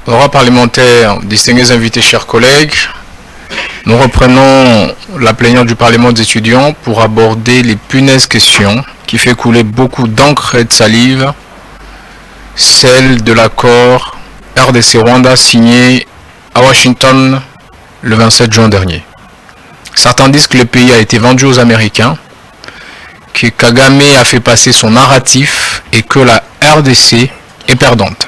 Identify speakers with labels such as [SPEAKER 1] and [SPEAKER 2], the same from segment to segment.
[SPEAKER 1] Honorables parlementaires, distingués invités, chers collègues, nous reprenons la plénière du Parlement des étudiants pour aborder les punaises questions qui fait couler beaucoup d'encre et de salive, celle de l'accord RDC-Rwanda signé à Washington le 27 juin dernier. Certains disent que le pays a été vendu aux Américains, que Kagame a fait passer son narratif et que la RDC est perdante.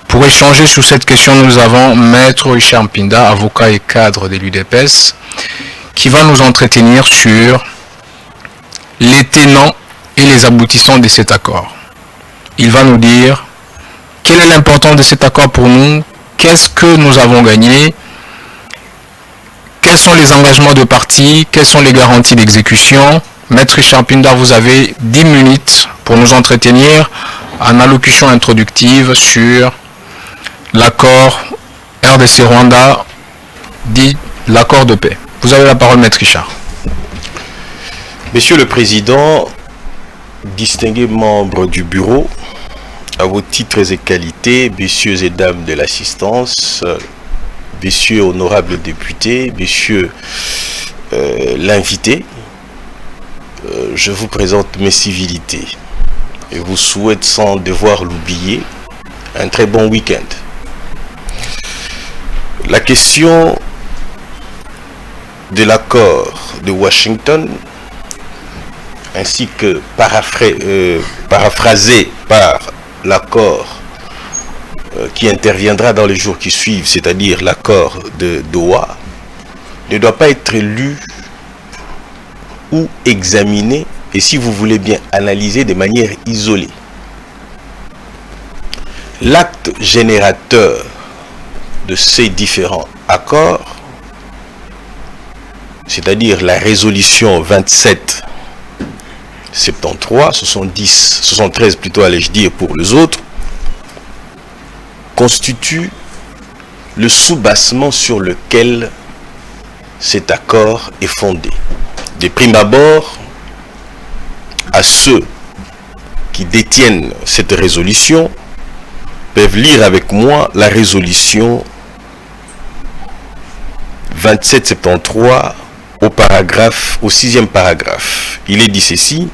[SPEAKER 1] Pour échanger sur cette question, nous avons Maître Richard Mpinda, avocat et cadre de l'UDPS, qui va nous entretenir sur les tenants et les aboutissants de cet accord. Il va nous dire quelle est l'importance de cet accord pour nous, qu'est-ce que nous avons gagné, quels sont les engagements de parti, quelles sont les garanties d'exécution. Maître Richard Mpinda, vous avez 10 minutes pour nous entretenir en allocution introductive sur l'accord RDC-Rwanda, dit l'accord de paix. Vous avez la parole, Maître Richard.
[SPEAKER 2] Monsieur le Président, distingués membres du bureau, à vos titres et qualités, messieurs et dames de l'assistance, messieurs honorables députés, messieurs l'invité, je vous présente mes civilités et vous souhaite sans devoir l'oublier un très bon week-end. La question de l'accord de Washington ainsi que paraphrasé par l'accord qui interviendra dans les jours qui suivent, c'est-à-dire l'accord de Doha, ne doit pas être lu ou examiné et, si vous voulez bien, analysé de manière isolée. L'acte générateur de ces différents accords, c'est-à-dire la résolution 27-73, 73 plutôt allais-je dire pour les autres, constitue le soubassement sur lequel cet accord est fondé. De prime abord, à ceux qui détiennent cette résolution peuvent lire avec moi la résolution 2773 au 6e paragraphe. Il est dit ceci: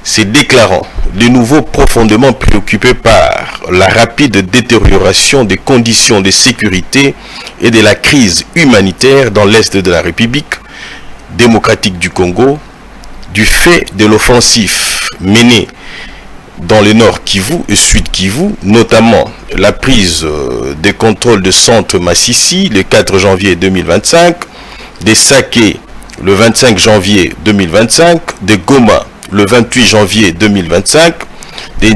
[SPEAKER 2] c'est déclarant de nouveau profondément préoccupé par la rapide détérioration des conditions de sécurité et de la crise humanitaire dans l'Est de la République démocratique du Congo, du fait de l'offensive menée dans le nord Kivu et sud Kivu, notamment la prise des contrôles de centre Massissi le 4 janvier 2025, des Saké le 25 janvier 2025, de Goma le 28 janvier 2025, de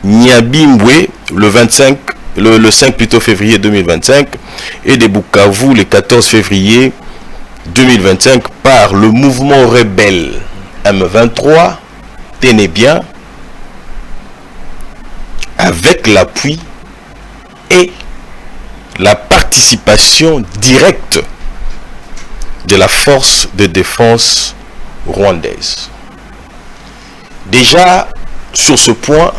[SPEAKER 2] Niabimbwe le 5 février 2025 et de Bukavu le 14 février 2025 par le mouvement rebelle M23, tenez bien, avec l'appui et la participation directe de la force de défense rwandaise. Déjà, sur ce point,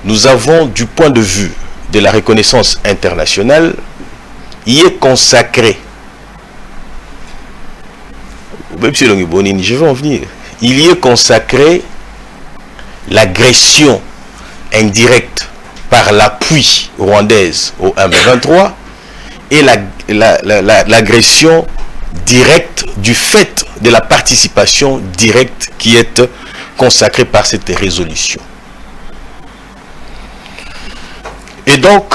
[SPEAKER 2] nous avons, du point de vue de la reconnaissance internationale, y est consacré, je vais en venir, il y est consacré l'agression indirecte par l'appui rwandaise au M23 et l'agression directe du fait de la participation directe qui est consacrée par cette résolution. Et donc,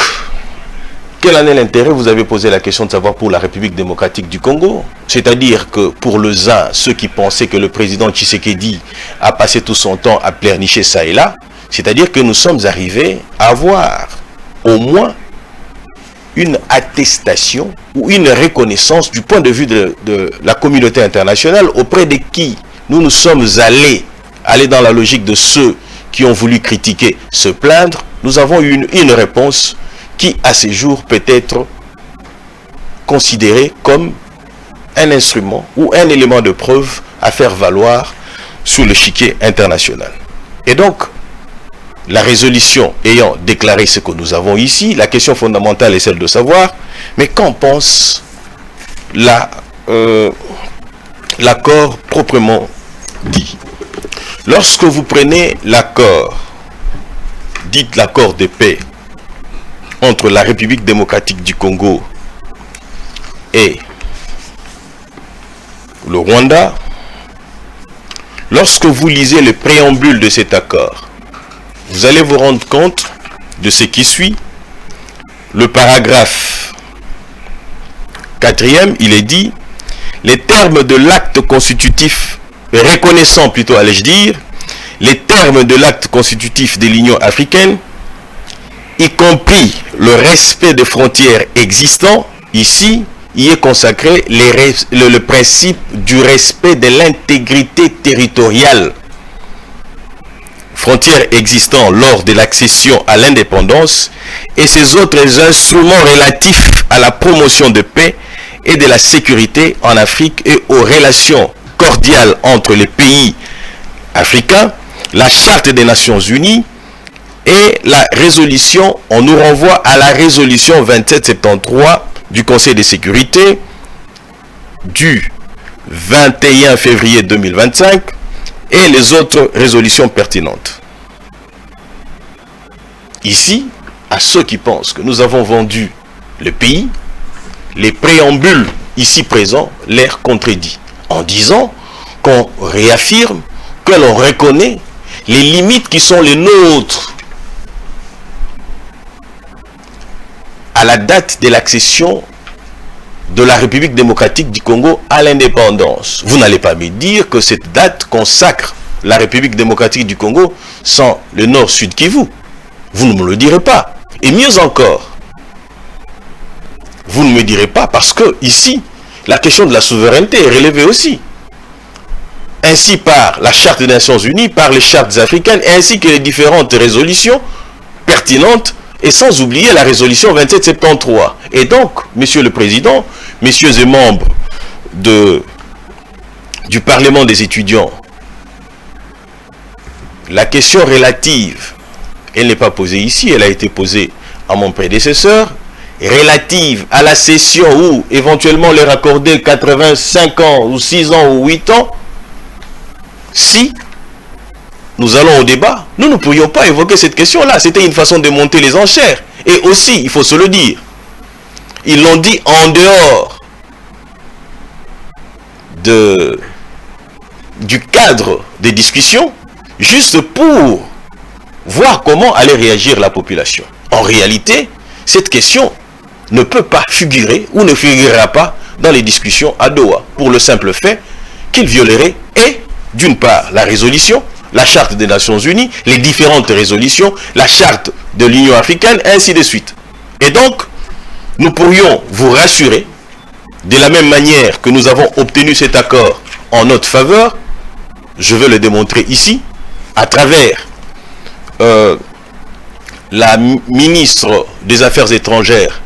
[SPEAKER 2] quel en est l'intérêt? Vous avez posé la question de savoir pour la République démocratique du Congo. C'est-à-dire que pour les uns, ceux qui pensaient que le président Tshisekedi a passé tout son temps à pleurnicher ça et là, c'est-à-dire que nous sommes arrivés à avoir au moins une attestation ou une reconnaissance du point de vue de la communauté internationale auprès de qui nous sommes allés dans la logique de ceux qui ont voulu critiquer, se plaindre. Nous avons eu une réponse qui, à ce jour, peut être considérée comme un instrument ou un élément de preuve à faire valoir sur l'échiquier international. Et donc, la résolution ayant déclaré ce que nous avons ici, la question fondamentale est celle de savoir, mais qu'en pense l'accord proprement dit? Lorsque vous prenez l'accord, dites l'accord de paix entre la République démocratique du Congo et le Rwanda, lorsque vous lisez le préambule de cet accord, vous allez vous rendre compte de ce qui suit. Le paragraphe 4e, il est dit: les termes de l'acte constitutif, reconnaissant plutôt, allais-je dire, les termes de l'acte constitutif de l'Union africaine, y compris le respect des frontières existantes, ici, y est consacré le principe du respect de l'intégrité territoriale. Frontières existantes lors de l'accession à l'indépendance et ces autres instruments relatifs à la promotion de paix et de la sécurité en Afrique et aux relations cordiales entre les pays africains, la Charte des Nations Unies et la résolution, on nous renvoie à la résolution 2773 du Conseil de sécurité du 21 février 2025 et les autres résolutions pertinentes. Ici, à ceux qui pensent que nous avons vendu le pays, les préambules ici présents l'air contredit, en disant qu'on réaffirme, que l'on reconnaît les limites qui sont les nôtres à la date de l'accession de la République démocratique du Congo à l'indépendance. Vous n'allez pas me dire que cette date consacre la République démocratique du Congo sans le Nord-Sud Kivu. Vous ne me le direz pas. Et mieux encore, vous ne me direz pas parce que ici, la question de la souveraineté est relevée aussi. Ainsi par la Charte des Nations Unies, par les chartes africaines, ainsi que les différentes résolutions pertinentes, et sans oublier la résolution 2773. Et donc, Monsieur le Président, messieurs et membres du Parlement des étudiants, la question relative, elle n'est pas posée ici, elle a été posée à mon prédécesseur, relative à la cession ou éventuellement leur accorder 85 ans ou 6 ans ou 8 ans, si nous allons au débat, nous ne pourrions pas évoquer cette question-là. C'était une façon de monter les enchères. Et aussi, il faut se le dire, ils l'ont dit en dehors du cadre des discussions, juste pour voir comment allait réagir la population. En réalité, cette question ne peut pas figurer ou ne figurera pas dans les discussions à Doha, pour le simple fait qu'il violerait, et d'une part, la résolution, la Charte des Nations Unies, les différentes résolutions, la Charte de l'Union africaine, ainsi de suite. Et donc, nous pourrions vous rassurer, de la même manière que nous avons obtenu cet accord en notre faveur, je vais le démontrer ici, à travers la ministre des Affaires étrangères,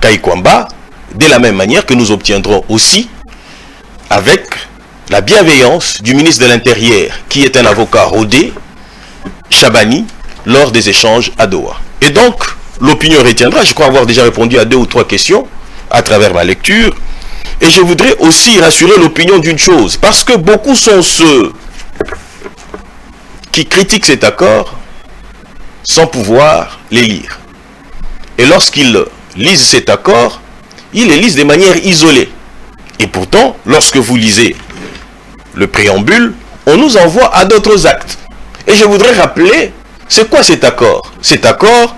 [SPEAKER 2] Kai Kwamba, de la même manière que nous obtiendrons aussi avec la bienveillance du ministre de l'Intérieur, qui est un avocat rodé, Chabani, lors des échanges à Doha. Et donc, l'opinion retiendra, je crois avoir déjà répondu à 2 ou 3 questions à travers ma lecture, et je voudrais aussi rassurer l'opinion d'une chose, parce que beaucoup sont ceux qui critiquent cet accord sans pouvoir les lire. Et lorsqu'ils lisent cet accord, ils les lisent de manière isolée. Et pourtant, lorsque vous lisez le préambule, on nous envoie à d'autres actes. Et je voudrais rappeler, c'est quoi cet accord? Cet accord,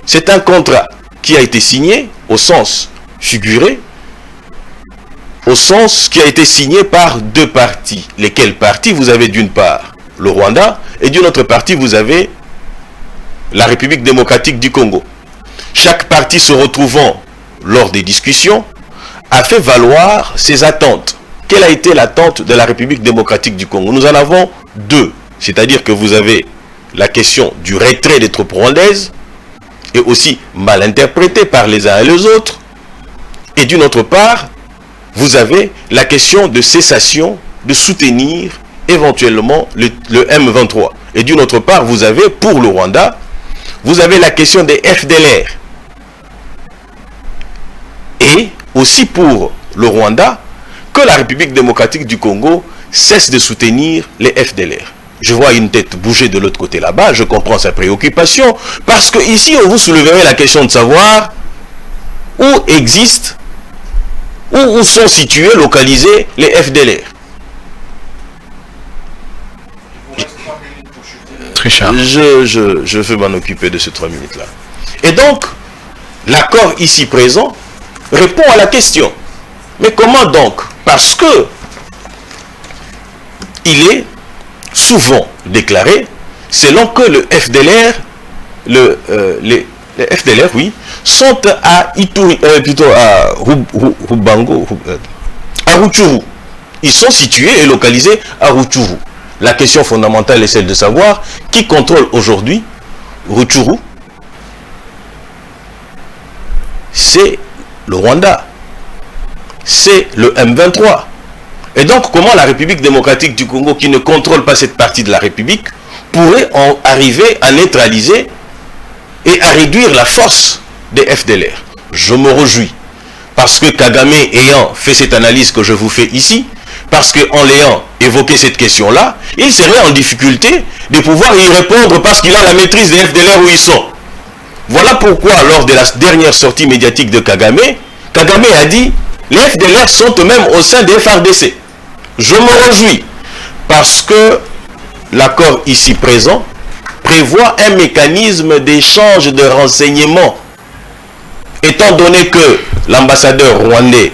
[SPEAKER 2] c'est un contrat qui a été signé au sens figuré, au sens qui a été signé par 2 parties. Lesquelles parties? Vous avez d'une part le Rwanda et d'une autre partie vous avez la République démocratique du Congo. Chaque partie se retrouvant lors des discussions a fait valoir ses attentes. Quelle a été l'attente de la République démocratique du Congo? Nous en avons 2. C'est-à-dire que vous avez la question du retrait des troupes rwandaises, et aussi mal interprétée par les uns et les autres. Et d'une autre part, vous avez la question de cessation, de soutenir éventuellement le M23. Et d'une autre part, vous avez pour le Rwanda vous avez la question des FDLR. Et aussi pour le Rwanda, que la République démocratique du Congo cesse de soutenir les FDLR. Je vois une tête bouger de l'autre côté là-bas, je comprends sa préoccupation, parce que ici on vous souleverait la question de savoir où existent, où sont situés, localisés les FDLR. Je veux m'en occuper de ces 3 minutes-là. Et donc, l'accord ici présent répond à la question. Mais comment donc? Parce que il est souvent déclaré, selon que le FDLR, les FDLR, oui, sont à Ituri, plutôt à Rubango, à Rutshuru. Ils sont situés et localisés à Rutshuru. La question fondamentale est celle de savoir qui contrôle aujourd'hui Rutshuru. C'est le Rwanda. C'est le M23. Et donc, comment la République démocratique du Congo, qui ne contrôle pas cette partie de la République, pourrait en arriver à neutraliser et à réduire la force des FDLR? Je me réjouis. Parce que Kagame ayant fait cette analyse que je vous fais ici, parce qu'en l'ayant évoqué cette question-là, il serait en difficulté de pouvoir y répondre parce qu'il a la maîtrise des FDLR où ils sont. Voilà pourquoi, lors de la dernière sortie médiatique de Kagame, Kagame a dit « Les FDLR sont eux-mêmes au sein des FARDC ». Je me réjouis parce que l'accord ici présent prévoit un mécanisme d'échange de renseignements. Étant donné que l'ambassadeur rwandais,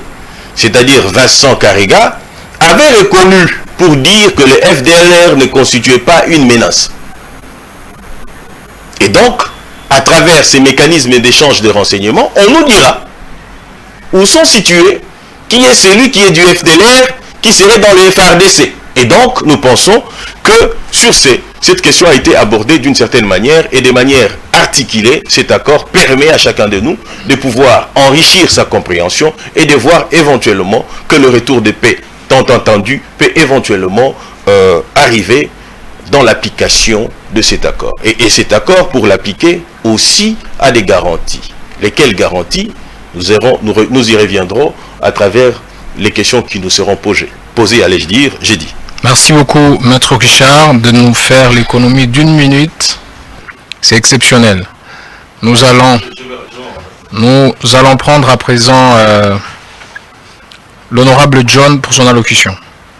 [SPEAKER 2] c'est-à-dire Vincent Karega, avait reconnu pour dire que le FDLR ne constituait pas une menace. Et donc, à travers ces mécanismes d'échange de renseignements, on nous dira où sont situés, qui est celui qui est du FDLR, qui serait dans le FARDC. Et donc, nous pensons que sur cette question a été abordée d'une certaine manière et de manière articulée. Cet accord permet à chacun de nous de pouvoir enrichir sa compréhension et de voir éventuellement que le retour de paix, tant entendu, peut éventuellement arriver dans l'application de cet accord. Et cet accord, pour l'appliquer, aussi a des garanties. Lesquelles garanties? Nous y reviendrons à travers les questions qui nous seront posées, allais-je dire, j'ai dit.
[SPEAKER 1] Merci beaucoup, Maître Richard, de nous faire l'économie d'1 minute. C'est exceptionnel. Nous allons prendre à présent l'honorable John pour son allocution.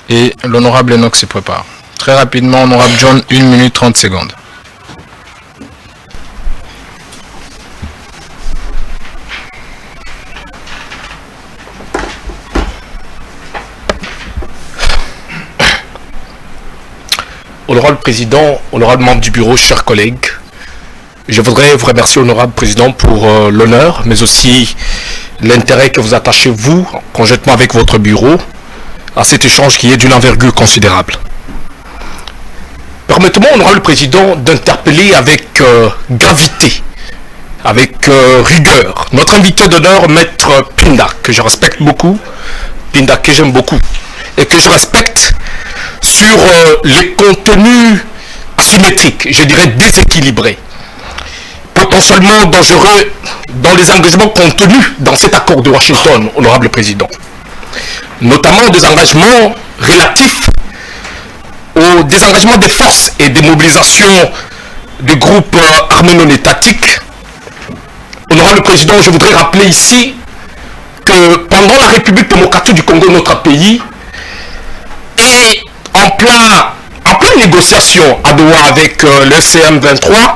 [SPEAKER 1] Et l'honorable Enoch se prépare. Très rapidement, honorable John, 1 minute 30 secondes.
[SPEAKER 3] Honorable Président, honorable membre du bureau, chers collègues, je voudrais vous remercier, honorable Président, pour l'honneur, mais aussi l'intérêt que vous attachez, vous, conjointement avec votre bureau, à cet échange qui est d'une envergure considérable. Permettez-moi, honorable Président, d'interpeller avec gravité, avec rigueur, notre invité d'honneur, Maître Pinda, que je respecte beaucoup, Pinda que j'aime beaucoup, et que je respecte sur les contenus asymétriques, je dirais déséquilibrés, potentiellement dangereux dans les engagements contenus dans cet accord de Washington, honorable Président. Notamment des engagements relatifs au désengagement des forces et des mobilisations de groupes armés non étatiques. Honorable Président, je voudrais rappeler ici que pendant la République démocratique du Congo, notre pays, est en pleine négociation à Doha avec le CM23,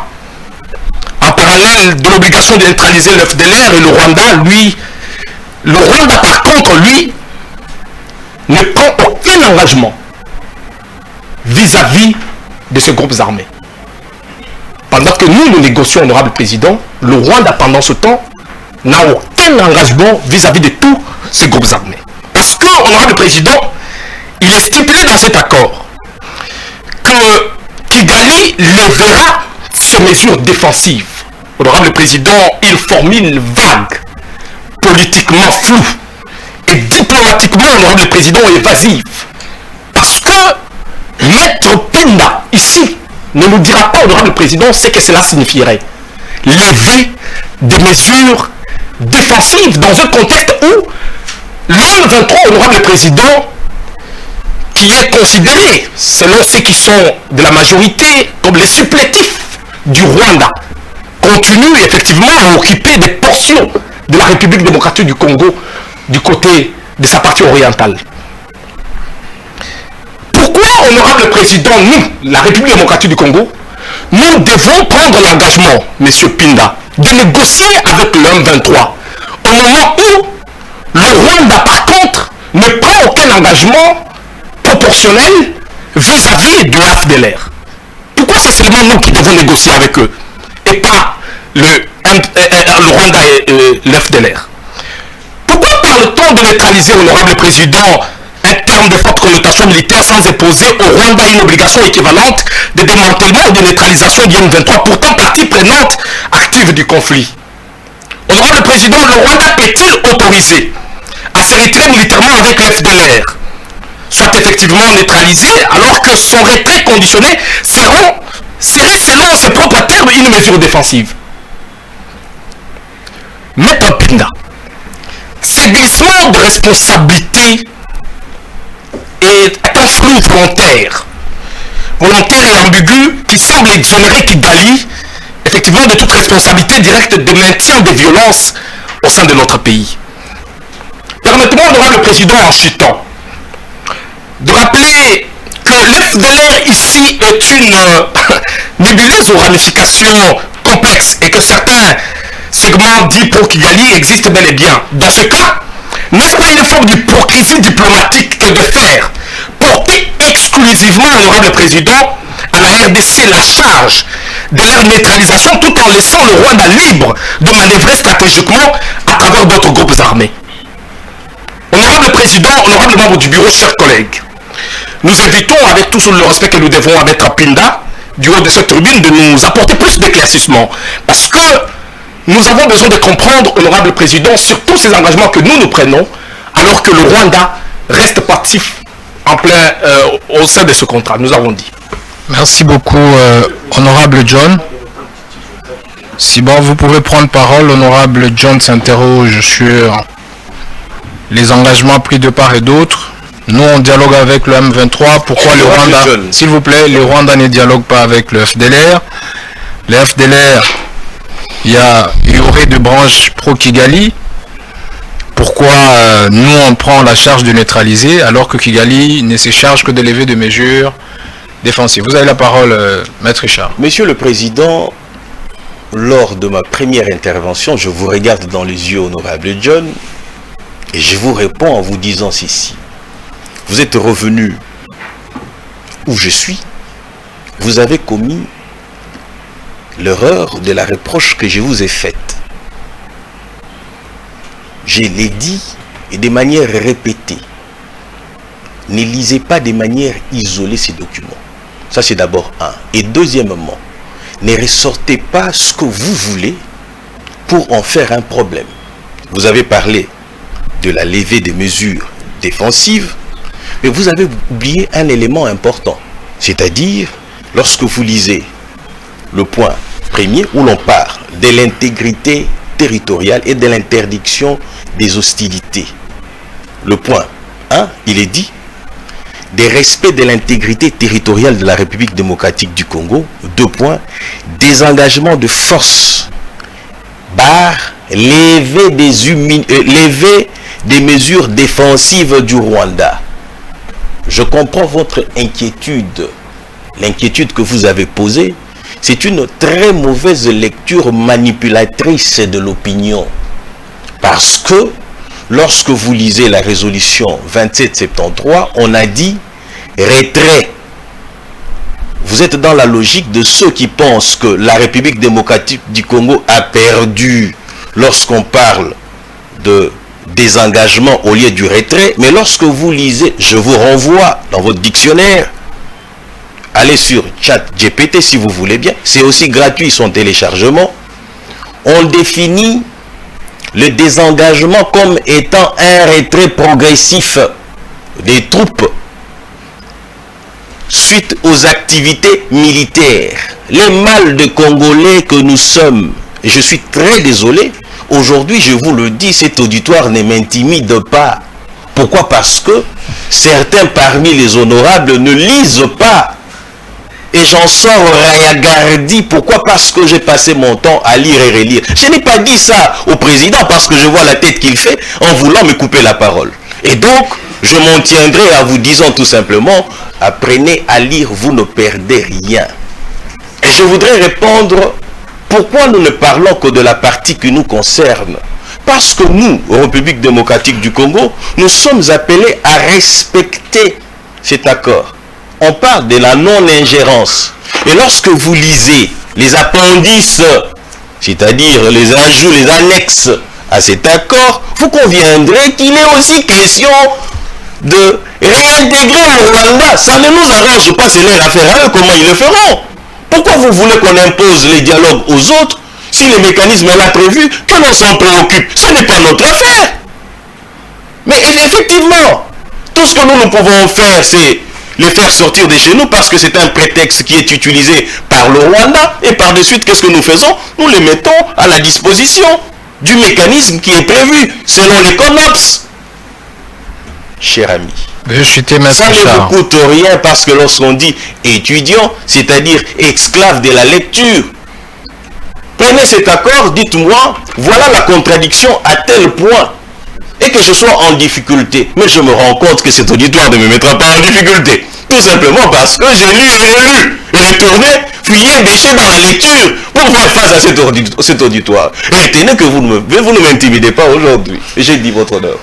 [SPEAKER 3] en parallèle de l'obligation de neutraliser le FDLR, et le Rwanda, par contre, lui, ne prend aucun engagement vis-à-vis de ces groupes armés. Pendant que nous négocions, honorable Président, le Rwanda, pendant ce temps, n'a aucun engagement vis-à-vis de tous ces groupes armés. Parce que, honorable Président, il est stipulé dans cet accord que Kigali lèvera ses mesures défensives. Honorable Président, il formule vague, politiquement floue et diplomatiquement, honorable Président, évasive. Parce que Maître Pinda, ici, ne nous dira pas, honorable Président, ce que cela signifierait. lever des mesures défensives dans un contexte où le 23, honorable président, qui est considéré, selon ceux qui sont de la majorité, comme les supplétifs du Rwanda, continue effectivement à occuper des portions de la République démocratique du Congo du côté de sa partie orientale. Pourquoi, honorable président, nous, la République démocratique du Congo, nous devons prendre l'engagement, M. Pinda, de négocier avec le M23 au moment où le Rwanda, par contre, ne prend aucun engagement proportionnel vis-à-vis de l'AFDLR. Pourquoi c'est seulement nous qui devons négocier avec eux et pas le Rwanda et l'FDLR? Pourquoi parle-t-on de neutraliser, honorable président, un terme de forte connotation militaire sans imposer au Rwanda une obligation équivalente de démantèlement ou de neutralisation du M23, pourtant partie prenante active du conflit? Honorable président, le Rwanda peut-il autoriser à se retirer militairement avec l'FDLR, soit effectivement neutralisé, alors que son retrait conditionné serait selon ses propres termes une mesure défensive? Maître Pinda, ce glissement de responsabilité est un flou volontaire et ambigu qui semble exonérer Kigali effectivement de toute responsabilité directe de maintien des violences au sein de notre pays. Permettez-moi, honorable président, en citant, de rappeler que l'FDLR ici est une nébuleuse aux ramifications complexes et que certains segments dits pro-Kigali existent bel et bien. Dans ce cas, n'est-ce pas une forme d'hypocrisie diplomatique que de faire porter exclusivement, honorable président, à la RDC la charge de leur neutralisation tout en laissant le Rwanda libre de manœuvrer stratégiquement à travers d'autres groupes armés? Honorable président, honorable membre du bureau, chers collègues, nous invitons avec tout le respect que nous devons à Maître Pinda, du haut de cette tribune, de nous apporter plus d'éclaircissements. Parce que nous avons besoin de comprendre, honorable président, sur tous ces engagements que nous prenons, alors que le Rwanda reste passif en plein au sein de ce contrat, nous avons dit.
[SPEAKER 1] Merci beaucoup, honorable John. Si bon, vous pouvez prendre parole, honorable John s'interroge sur les engagements pris de part et d'autre. Nous, on dialogue avec le M23. Pourquoi le Rwanda, s'il vous plaît, le Rwanda ne dialogue pas avec le FDLR? Le FDLR, il y aurait des branches pro-Kigali. Pourquoi nous, on prend la charge de neutraliser alors que Kigali ne se charge que de lever des mesures défensives? Vous avez la parole, Maître Richard.
[SPEAKER 2] Monsieur le Président, lors de ma première intervention, je vous regarde dans les yeux, honorable John, et je vous réponds en vous disant ceci. Vous êtes revenu où je suis, vous avez commis l'erreur de la reproche que je vous ai faite. Je l'ai dit et de manière répétée. Ne lisez pas de manière isolée ces documents. Ça, c'est d'abord un. Et deuxièmement, ne ressortez pas ce que vous voulez pour en faire un problème. Vous avez parlé de la levée des mesures défensives, mais vous avez oublié un élément important. C'est-à-dire, lorsque vous lisez le point premier où l'on parle de l'intégrité territoriale et de l'interdiction des hostilités. Le point 1, il est dit des respects de l'intégrité territoriale de la République démocratique du Congo. 2 points, désengagement de force, barre, lever des mesures défensives du Rwanda. Je comprends votre inquiétude. L'inquiétude que vous avez posée, c'est une très mauvaise lecture manipulatrice de l'opinion. Parce que lorsque vous lisez la résolution 2773, on a dit retrait. Vous êtes dans la logique de ceux qui pensent que la République démocratique du Congo a perdu lorsqu'on parle de désengagement au lieu du retrait. Mais lorsque vous lisez, je vous renvoie dans votre dictionnaire, allez sur ChatGPT si vous voulez bien, c'est aussi gratuit son téléchargement. On définit le désengagement comme étant un retrait progressif des troupes suite aux activités militaires. Les mâles de Congolais que nous sommes, Et je suis très désolé. Aujourd'hui, je vous le dis, cet auditoire ne m'intimide pas. Pourquoi? Parce que certains parmi les honorables ne lisent pas. Et j'en sors rayagardi. Pourquoi? Parce que j'ai passé mon temps à lire et relire. Je n'ai pas dit ça au président parce que je vois la tête qu'il fait en voulant me couper la parole. Et donc, je m'en tiendrai à vous disant tout simplement, apprenez à lire, vous ne perdez rien. Et je voudrais répondre, pourquoi nous ne parlons que de la partie qui nous concerne? Parce que nous, République démocratique du Congo, nous sommes appelés à respecter cet accord. On parle de la non-ingérence. Et lorsque vous lisez les appendices, c'est-à-dire les ajouts, les annexes à cet accord, vous conviendrez qu'il est aussi question de réintégrer le Rwanda. Ça ne nous arrange pas, c'est leur affaire à eux, comment ils le feront. Pourquoi vous voulez qu'on impose les dialogues aux autres si les mécanismes là prévus, que l'on s'en préoccupe? Ce n'est pas notre affaire. Mais effectivement, tout ce que nous pouvons faire, c'est les faire sortir de chez nous parce que c'est un prétexte qui est utilisé par le Rwanda. Et par de suite, qu'est-ce que nous faisons? Nous les mettons à la disposition du mécanisme qui est prévu selon les CONOPS. Cher ami, ça ne vous coûte rien parce que lorsqu'on dit étudiant, c'est-à-dire esclave de la lecture, prenez cet accord, dites-moi, voilà la contradiction à tel point, et que je sois en difficulté. Mais je me rends compte que cet auditoire ne me mettra pas en difficulté. Tout simplement parce que j'ai lu et relu, retourné, fouillé, bêché dans la lecture pour faire face à cet auditoire. Retenez que vous ne m'intimidez pas aujourd'hui. J'ai dit votre honneur.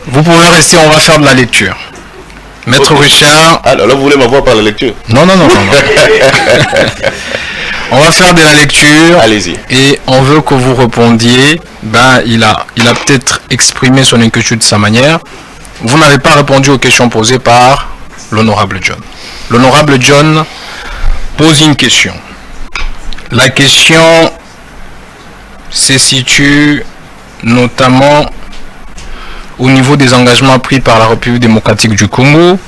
[SPEAKER 1] Vous pouvez rester, on va faire de la lecture. Maître Richard...
[SPEAKER 2] Alors là, vous voulez m'avoir par la lecture?
[SPEAKER 1] Non. On va faire de la lecture.
[SPEAKER 2] Allez-y.
[SPEAKER 1] Et on veut que vous répondiez. Il a peut-être exprimé son inquiétude de sa manière. Vous n'avez pas répondu aux questions posées par l'honorable John. L'honorable John pose une question. La question se situe notamment au niveau des engagements pris par la République démocratique du Congo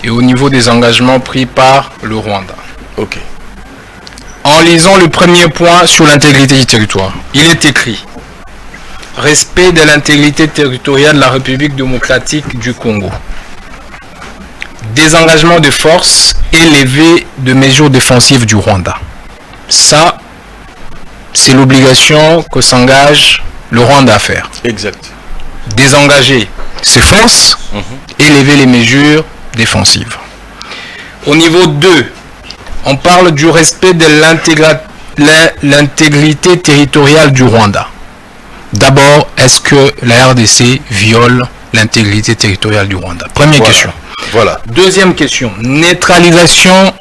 [SPEAKER 1] et au niveau des engagements pris par le Rwanda.
[SPEAKER 2] Ok.
[SPEAKER 1] En lisant le premier point sur l'intégrité du territoire, il est écrit « Respect de l'intégrité territoriale de la République démocratique du Congo. Désengagement de force et levée de mesures défensives du Rwanda. » Ça, c'est l'obligation que s'engage le Rwanda à faire.
[SPEAKER 2] Exact.
[SPEAKER 1] Désengager ses forces et lever les mesures défensives. Au niveau 2, on parle du respect de l'intégrité territoriale du Rwanda. D'abord, est-ce que la RDC viole l'intégrité territoriale du Rwanda? Première question.
[SPEAKER 2] Voilà.
[SPEAKER 1] Deuxième question, neutralisation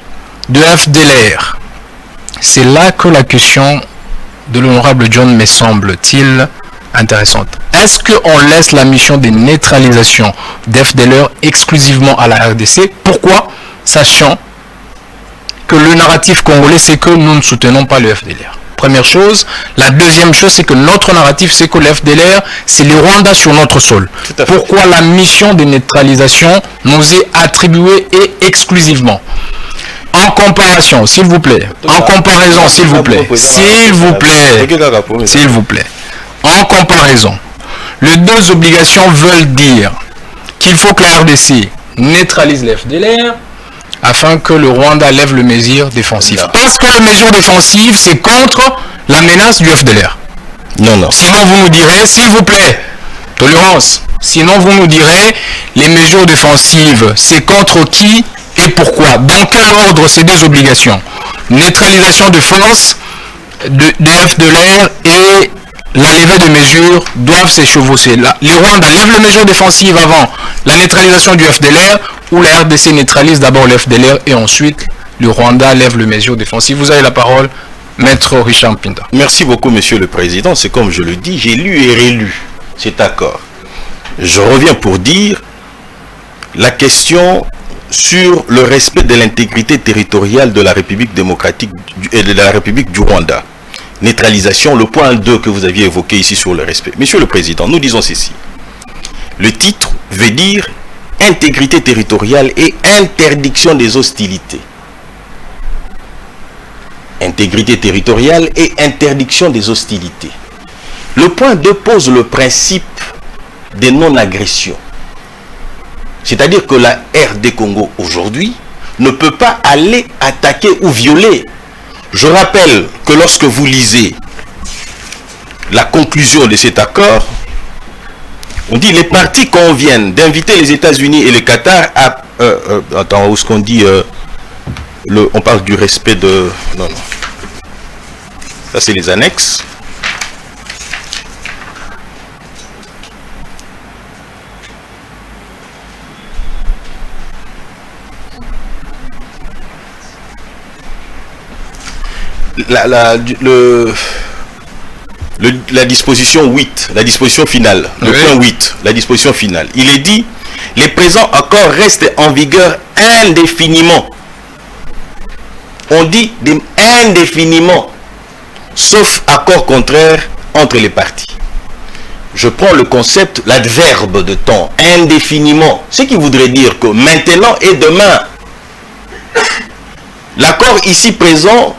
[SPEAKER 1] de FDLR. C'est là que la question de l'honorable John me semble-t-il intéressante. Est-ce qu'on laisse la mission de neutralisation d'FDLR exclusivement à la RDC? Pourquoi? Sachant que le narratif congolais, c'est que nous ne soutenons pas le FDLR. Première chose. La deuxième chose, c'est que notre narratif, c'est que le FDLR, c'est le Rwanda sur notre sol. Pourquoi la mission de neutralisation nous est attribuée et exclusivement? En comparaison, s'il vous plaît. En comparaison, s'il vous plaît. S'il vous plaît. S'il vous plaît. En comparaison, les deux obligations veulent dire qu'il faut que la RDC neutralise le FDLR afin que le Rwanda lève le mesure défensive. Parce que les mesures défensives, c'est contre la menace du FDLR.
[SPEAKER 2] Non.
[SPEAKER 1] Sinon, vous nous direz, s'il vous plaît, tolérance. Sinon, vous nous direz, les mesures défensives, c'est contre qui et pourquoi? Dans quel ordre ces deux obligations? Neutralisation de force de FDLR et la levée de mesures doivent se chevaucher. Les Rwandais lèvent les mesures défensives avant la neutralisation du FDLR, ou la RDC neutralise d'abord le FDLR et ensuite le Rwanda lève les mesures défensives. Vous avez la parole, Maître Richard Mpinda.
[SPEAKER 2] Merci beaucoup, Monsieur le Président. C'est comme je le dis, j'ai lu et relu cet accord. Je reviens pour dire la question sur le respect de l'intégrité territoriale de la République démocratique et de la République du Rwanda. Neutralisation, le point 2 que vous aviez évoqué ici sur le respect. Monsieur le Président, nous disons ceci. Le titre veut dire intégrité territoriale et interdiction des hostilités. intégrité territoriale et interdiction des hostilités. Le point 2 pose le principe des non-agressions. C'est-à-dire que la RD Congo aujourd'hui ne peut pas aller attaquer ou violer. Je rappelle que lorsque vous lisez la conclusion de cet accord, on dit les parties conviennent d'inviter les États-Unis et le Qatar à... attends, où est-ce qu'on dit... on parle du respect de... Non. Ça, c'est les annexes. La disposition 8, la disposition finale, le point 8, la disposition finale. Il est dit, les présents accords restent en vigueur indéfiniment. On dit indéfiniment, sauf accord contraire entre les parties. Je prends le concept, l'adverbe de temps, indéfiniment. Ce qui voudrait dire que maintenant et demain, l'accord ici présent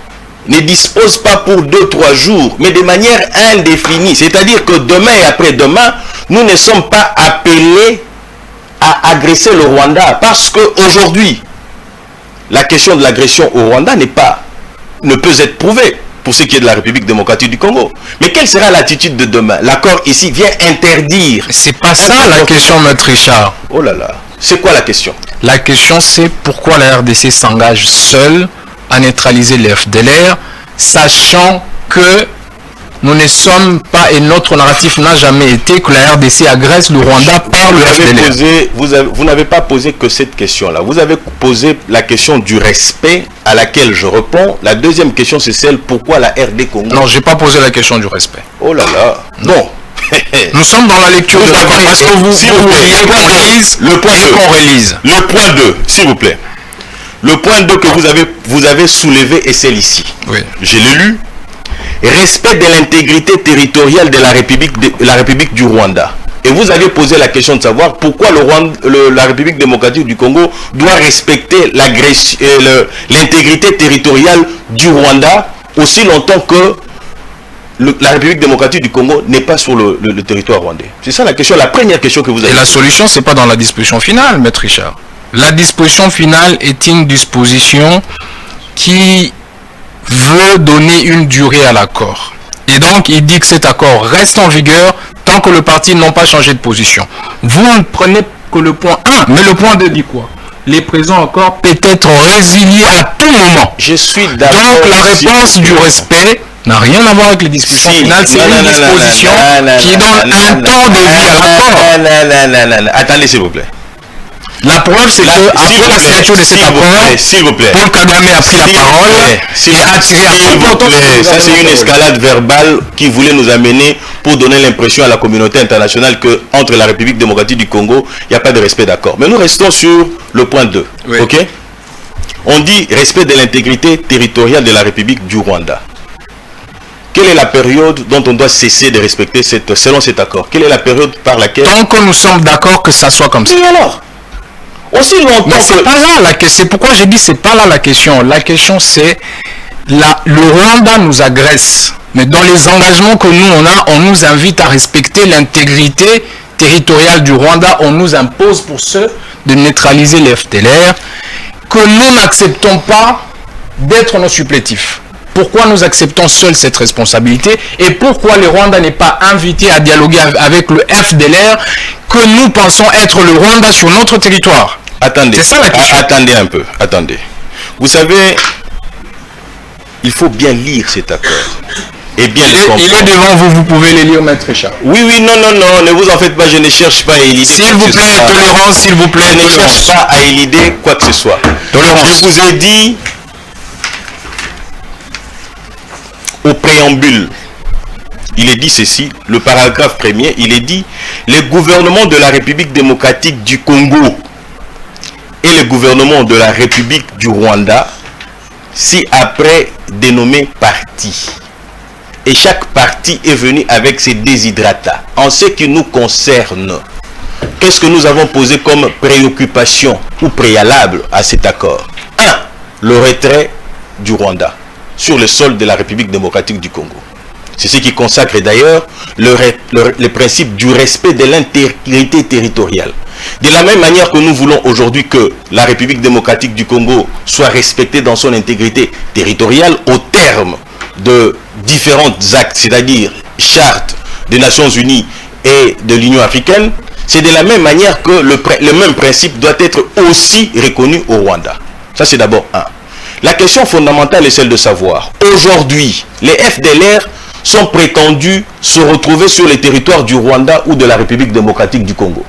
[SPEAKER 2] ne dispose pas pour 2-3 jours, mais de manière indéfinie. C'est-à-dire que demain et après-demain, nous ne sommes pas appelés à agresser le Rwanda, parce qu'aujourd'hui, la question de l'agression au Rwanda ne peut être prouvée pour ce qui est de la République démocratique du Congo. Mais quelle sera l'attitude de demain? L'accord ici vient interdire.
[SPEAKER 1] C'est pas ça la question, Maître Richard.
[SPEAKER 2] Oh là là, c'est quoi la question?
[SPEAKER 1] La question, c'est pourquoi la RDC s'engage seule à neutraliser les FDLR, sachant que nous ne sommes pas, et notre narratif n'a jamais été que la RDC agresse le Rwanda par le FDLR.
[SPEAKER 2] Vous n'avez pas posé que cette question-là. Vous avez posé la question du respect à laquelle je réponds. La deuxième question, c'est celle pourquoi la RD Congo...
[SPEAKER 1] Non, je n'ai pas posé la question du respect.
[SPEAKER 2] Oh là là. Non.
[SPEAKER 1] Nous sommes dans la lecture de l'accord. Est-ce que vous voulez qu'on relise
[SPEAKER 2] le point 2.
[SPEAKER 1] Qu'on relise
[SPEAKER 2] Le point 2, s'il vous plaît. Le point 2 que vous avez soulevé est celle ici.
[SPEAKER 1] Oui.
[SPEAKER 2] Je l'ai lu. Respect de l'intégrité territoriale de la République du Rwanda. Et vous avez posé la question de savoir pourquoi la République démocratique du Congo doit respecter l'intégrité territoriale du Rwanda aussi longtemps que la République démocratique du Congo n'est pas sur le territoire rwandais. C'est ça la question, la première question que vous avez.
[SPEAKER 1] Et la solution, c'est pas dans la disposition finale, Maître Richard. La disposition finale est une disposition qui veut donner une durée à l'accord. Et donc, il dit que cet accord reste en vigueur tant que le parti n'a pas changé de position. Vous ne prenez que le point 1, mais le point 2 dit quoi? Les présents accords peut être résiliés à tout moment.
[SPEAKER 2] Je suis d'accord.
[SPEAKER 1] Donc, la réponse du respect n'a rien à voir avec les dispositions finales. C'est une disposition qui donne un temps de vie à l'accord.
[SPEAKER 2] Attendez, s'il vous plaît.
[SPEAKER 1] La preuve, c'est qu'après la signature de cet accord, Paul Kagame a pris la parole et a tiré à tout portant.
[SPEAKER 2] Ça, c'est une escalade verbale qui voulait nous amener pour donner l'impression à la communauté internationale qu'entre la République démocratique du Congo, il n'y a pas de respect d'accord. Mais nous restons sur le point 2. Oui. Ok? On dit respect de l'intégrité territoriale de la République du Rwanda. Quelle est la période dont on doit cesser de respecter selon cet accord? Quelle est la période par laquelle...
[SPEAKER 1] Tant que nous sommes d'accord que ça soit comme ça.
[SPEAKER 2] Et alors? Aussi longtemps.
[SPEAKER 1] Mais c'est pas là la question. C'est pourquoi j'ai dit c'est pas là la question. La question c'est le Rwanda nous agresse. Mais dans les engagements que nous on nous invite à respecter l'intégrité territoriale du Rwanda. On nous impose pour ceux de neutraliser les FDLR que nous n'acceptons pas d'être nos supplétifs. Pourquoi nous acceptons seuls cette responsabilité et pourquoi le Rwanda n'est pas invité à dialoguer avec le FDLR que nous pensons être le Rwanda sur notre territoire?
[SPEAKER 2] Attendez,
[SPEAKER 1] c'est ça la question.
[SPEAKER 2] Attendez un peu, attendez. Vous savez, il faut bien lire cet accord. Et bien
[SPEAKER 1] il est devant vous, vous pouvez les lire, Maître Richard.
[SPEAKER 2] Oui, non, ne vous en faites pas, je ne cherche pas à élider.
[SPEAKER 1] S'il vous plaît, tolérance, s'il vous plaît.
[SPEAKER 2] Je ne cherche pas à élider quoi que ce soit.
[SPEAKER 1] Tolérance.
[SPEAKER 2] Je vous ai dit au préambule, il est dit ceci, le paragraphe premier, il est dit les gouvernements de la République démocratique du Congo et le gouvernement de la République du Rwanda, si après dénommés partis. Et chaque parti est venu avec ses desiderata. En ce qui nous concerne, qu'est-ce que nous avons posé comme préoccupation ou préalable à cet accord? 1. Le retrait du Rwanda. sur le sol de la République démocratique du Congo. C'est ce qui consacre d'ailleurs le principe du respect de l'intégrité territoriale. De la même manière que nous voulons aujourd'hui que la République démocratique du Congo soit respectée dans son intégrité territoriale au terme de différents actes, c'est-à-dire charte des Nations Unies et de l'Union africaine, c'est de la même manière que le même principe doit être aussi reconnu au Rwanda. Ça, c'est d'abord un. La question fondamentale est celle de savoir, aujourd'hui, les FDLR sont prétendus se retrouver sur les territoires du Rwanda ou de la République démocratique du Congo.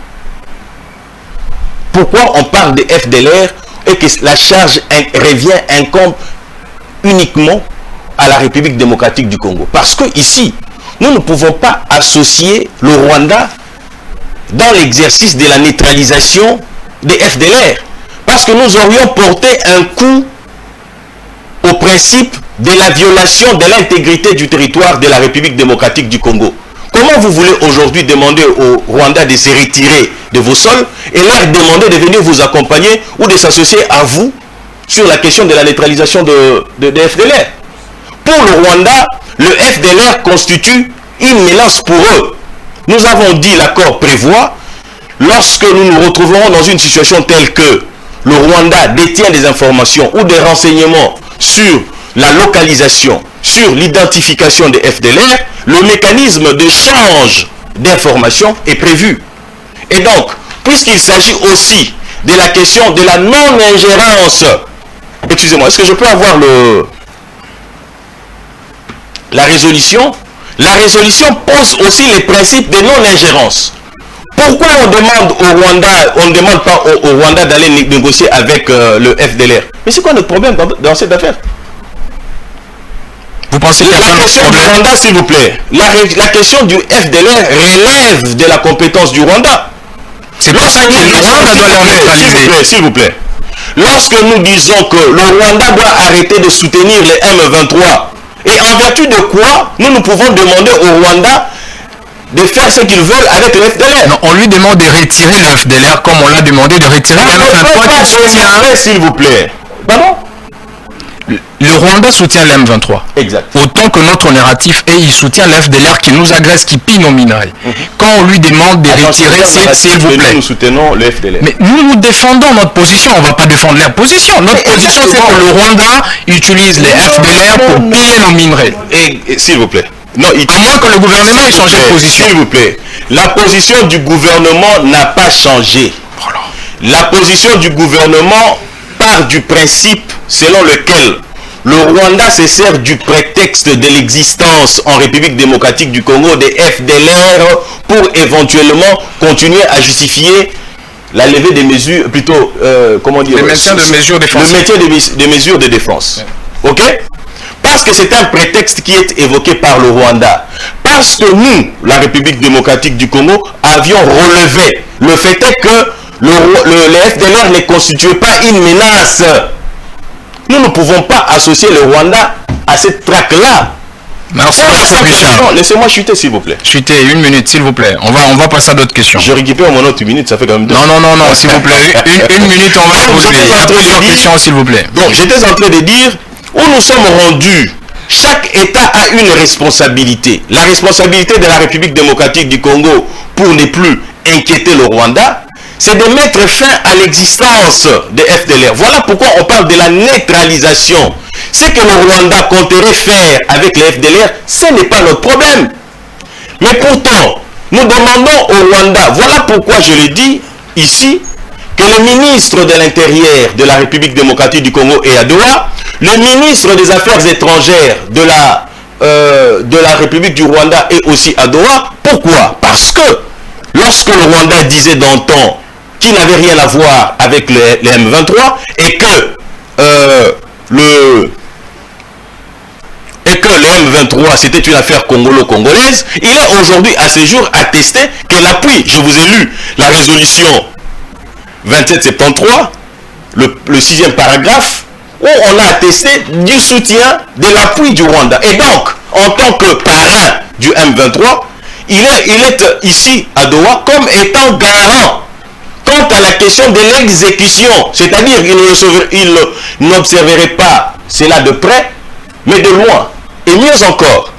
[SPEAKER 2] Pourquoi on parle des FDLR et que la charge incombe uniquement à la République démocratique du Congo? Parce que ici, nous ne pouvons pas associer le Rwanda dans l'exercice de la neutralisation des FDLR. Parce que nous aurions porté un coup au principe de la violation de l'intégrité du territoire de la République démocratique du Congo. Comment vous voulez aujourd'hui demander au Rwanda de se retirer de vos sols et leur demander de venir vous accompagner ou de s'associer à vous sur la question de la neutralisation de FDLR? Pour le Rwanda, le FDLR constitue une menace pour eux. Nous avons dit, l'accord prévoit, lorsque nous nous retrouverons dans une situation telle que le Rwanda détient des informations ou des renseignements sur la localisation, sur l'identification des FDLR, le mécanisme d'échange d'informations est prévu. Et donc, puisqu'il s'agit aussi de la question de la non-ingérence, excusez-moi, est-ce que je peux avoir la résolution? La résolution pose aussi les principes de non-ingérence. Pourquoi on demande au Rwanda, on ne demande pas au Rwanda d'aller négocier avec le FDLR? Mais c'est quoi notre problème dans cette affaire?
[SPEAKER 1] Vous pensez qu'il y a
[SPEAKER 2] la question du Rwanda, s'il vous plaît? La question du FDLR relève de la compétence du Rwanda.
[SPEAKER 1] C'est pour ça que le Rwanda doit les neutraliser.
[SPEAKER 2] S'il vous plaît. Lorsque nous disons que le Rwanda doit arrêter de soutenir les M23, et en vertu de quoi nous pouvons demander au Rwanda de faire ce qu'ils veulent avec le FDLR?
[SPEAKER 1] Non, on lui demande de retirer le FDLR comme on l'a demandé de retirer le M23 qui soutient.
[SPEAKER 2] S'il vous plaît. Pardon?
[SPEAKER 1] Le Rwanda soutient l'M23.
[SPEAKER 2] Exact.
[SPEAKER 1] Autant que notre narratif est, il soutient l'FDLR qui nous agresse, qui pille nos minerais. Quand on lui demande de retirer, s'il vous plaît.
[SPEAKER 2] Nous soutenons le FDLR.
[SPEAKER 1] Mais nous défendons notre position, on ne va pas défendre leur position. Notre position, c'est que le Rwanda utilise les FDLR pour piller nos minerais.
[SPEAKER 2] Et s'il vous plaît. Non,
[SPEAKER 1] à moins que le gouvernement ait changé de position.
[SPEAKER 2] S'il vous plaît. La position du gouvernement n'a pas changé.
[SPEAKER 1] Voilà.
[SPEAKER 2] La position du gouvernement part du principe selon lequel le Rwanda se sert du prétexte de l'existence en République démocratique du Congo des FDLR pour éventuellement continuer à justifier la levée des mesures, plutôt, comment dire,
[SPEAKER 1] le maintien de mesures défensives.
[SPEAKER 2] Le maintien des mesures de défense. Ok? Parce que c'est un prétexte qui est évoqué par le Rwanda. Parce que nous, la République démocratique du Congo, avions relevé. Le fait est que les FDLR ne constituaient pas une menace. Nous ne pouvons pas associer le Rwanda à cette traque-là.
[SPEAKER 1] Merci beaucoup, Richard.
[SPEAKER 2] Laissez-moi chuter, s'il vous plaît.
[SPEAKER 1] Chuter, une minute, s'il vous plaît. On va passer à d'autres questions.
[SPEAKER 2] Je récupère mon autre minute, ça fait quand même deux.
[SPEAKER 1] Non, s'il vous plaît. Une minute, on va poser. Il y a plusieurs questions, s'il vous plaît.
[SPEAKER 2] Donc, j'étais en train de dire où nous sommes rendus. Chaque État a une responsabilité. La responsabilité de la République démocratique du Congo pour ne plus inquiéter le Rwanda, c'est de mettre fin à l'existence des FDLR. Voilà pourquoi on parle de la neutralisation. Ce que le Rwanda compterait faire avec les FDLR, ce n'est pas notre problème. Mais pourtant, nous demandons au Rwanda, voilà pourquoi je le dis ici, que le ministre de l'Intérieur de la République démocratique du Congo est à Doha, le ministre des Affaires étrangères de la République du Rwanda est aussi à Doha. Pourquoi? Parce que lorsque le Rwanda disait d'antan qu'il n'avait rien à voir avec les M23 et que les M23 c'était une affaire congolo-congolaise, il est aujourd'hui à ce jour attesté que l'appui, je vous ai lu la résolution 2773, le 6e paragraphe, où on a attesté du soutien de l'appui du Rwanda. Et donc, en tant que parrain du M23, il est ici à Doha comme étant garant quant à la question de l'exécution. C'est-à-dire qu'il n'observerait pas cela de près, mais de loin. Et mieux encore,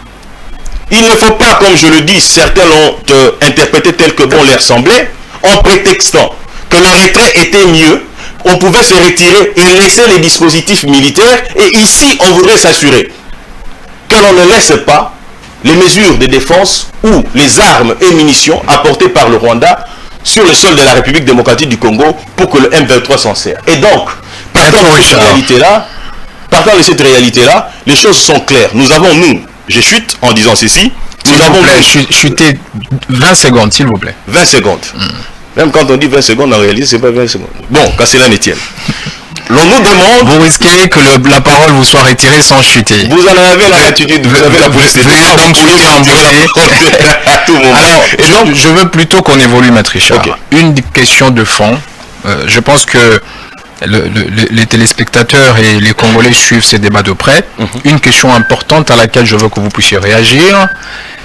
[SPEAKER 2] il ne faut pas, comme je le dis, certains l'ont interprété tel que bon leur semblait, en prétextant que le retrait était mieux, on pouvait se retirer et laisser les dispositifs militaires, et ici on voudrait s'assurer que l'on ne laisse pas les mesures de défense ou les armes et munitions apportées par le Rwanda sur le sol de la République démocratique du Congo pour que le M23 s'en sert. Et donc, partant de cette réalité-là, les choses sont claires. Nous avons, je chute en disant ceci, nous avons...
[SPEAKER 1] Chutez 20 secondes, s'il vous plaît.
[SPEAKER 2] 20 secondes. Même quand on dit 20 secondes, en réalité, c'est pas 20 secondes. Bon, qu'à cela ne tienne. L'on nous demande...
[SPEAKER 1] Vous risquez que la parole vous soit retirée sans chuter.
[SPEAKER 2] Vous en avez l'attitude, vous avez la possibilité.
[SPEAKER 1] Donc chuter en
[SPEAKER 2] à tout moment.
[SPEAKER 1] Alors, et donc, je veux plutôt qu'on évolue, Maître Richard. Okay. Une question de fond. Je pense que les téléspectateurs et les Congolais suivent ces débats de près. Une question importante à laquelle je veux que vous puissiez réagir,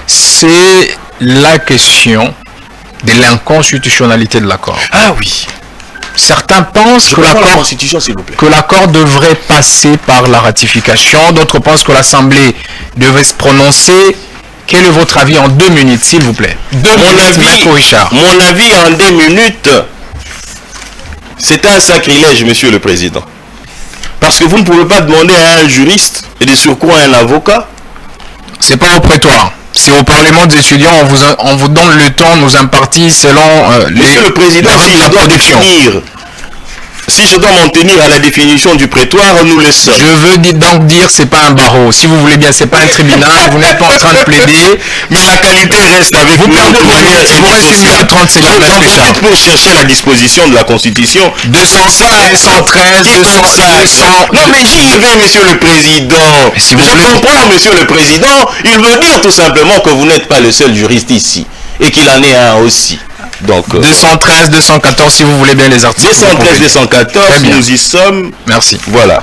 [SPEAKER 1] c'est la question de l'inconstitutionnalité de l'accord.
[SPEAKER 2] Ah oui.
[SPEAKER 1] Certains pensent que l'accord devrait passer par la ratification, d'autres pensent que l'Assemblée devait se prononcer. Quel est votre avis en 2 minutes, s'il vous plaît?
[SPEAKER 2] Mon avis en 2 minutes, c'est un sacrilège, Monsieur le Président. Parce que vous ne pouvez pas demander à un juriste et de surcroît à un avocat.
[SPEAKER 1] C'est pas au prétoire. C'est au Parlement des étudiants, on vous donne le temps, nous impartit selon
[SPEAKER 2] Monsieur le Président, si je dois m'en tenir à la définition du prétoire, nous le sommes.
[SPEAKER 1] Je veux donc dire c'est pas un barreau. Si vous voulez bien, c'est pas un tribunal. Vous n'êtes pas en train de plaider.
[SPEAKER 2] Mais la qualité reste avec
[SPEAKER 1] vous. Vous restez mieux à 30 secondes.
[SPEAKER 2] Pour chercher la disposition de la Constitution.
[SPEAKER 1] 205, 213, 205.
[SPEAKER 2] Non mais j'y vais, Monsieur le Président. Si je comprends, Monsieur le Président. Il veut dire tout simplement que vous n'êtes pas le seul juriste ici. Et qu'il en est un aussi. Donc,
[SPEAKER 1] 213, 214, si vous voulez bien les articles.
[SPEAKER 2] 213, 214, nous y sommes.
[SPEAKER 1] Merci.
[SPEAKER 2] Voilà.